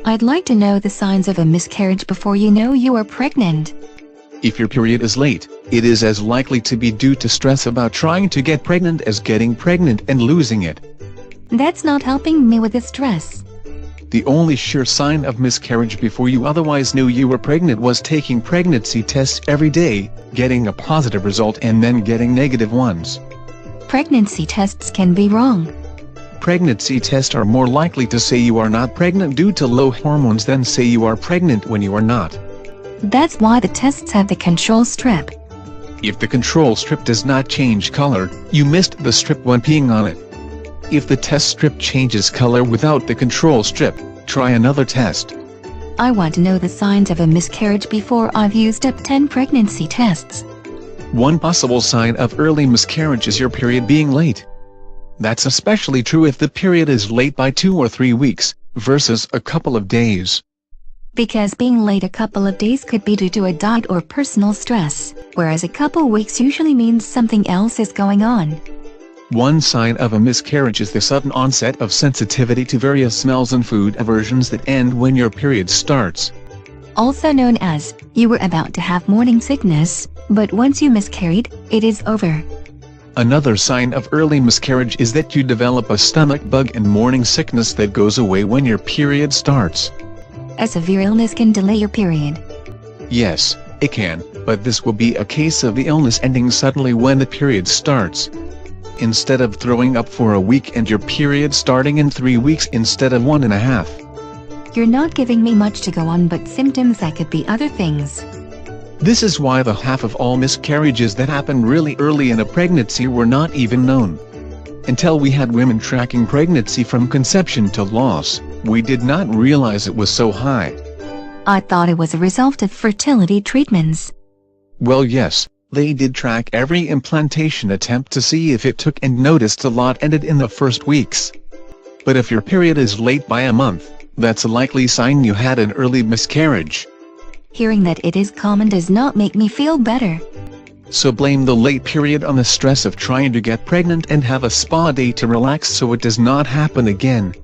I'd like to know the signs of a miscarriage before you know you are pregnant. If your period is late, it is as likely to be due to stress about trying to get pregnant as getting pregnant and losing it. That's not helping me with the stress. The only sure sign of miscarriage before you otherwise knew you were pregnant was taking pregnancy tests every day, getting a positive result and then getting negative ones. Pregnancy tests can be wrong. Pregnancy tests are more likely to say you are not pregnant due to low hormones than say you are pregnant when you are not. That's why the tests have the control strip. If the control strip does not change color, you missed the strip when peeing on it. If the test strip changes color without the control strip, try another test. I want to know the signs of a miscarriage before I've used up 10 pregnancy tests. One possible sign of early miscarriage is your period being late. That's especially true if the period is late by 2 or 3 weeks, versus a couple of days. Because being late a couple of days could be due to a diet or personal stress, whereas a couple weeks usually means something else is going on. One sign of a miscarriage is the sudden onset of sensitivity to various smells and food aversions that end when your period starts. Also known as, you were about to have morning sickness, but once you miscarried, it is over. Another sign of early miscarriage is that you develop a stomach bug and morning sickness that goes away when your period starts. A severe illness can delay your period. Yes, it can, but this will be a case of the illness ending suddenly when the period starts. Instead of throwing up for a week and your period starting in 3 weeks instead of 1.5. You're not giving me much to go on but symptoms that could be other things. This is why the half of all miscarriages that happen really early in a pregnancy were not even known. Until we had women tracking pregnancy from conception to loss, we did not realize it was so high. I thought it was a result of fertility treatments. Well, yes, they did track every implantation attempt to see if it took and noticed a lot ended in the first weeks. But if your period is late by a month, that's a likely sign you had an early miscarriage. Hearing that it is common does not make me feel better. So blame the late period on the stress of trying to get pregnant and have a spa day to relax so it does not happen again.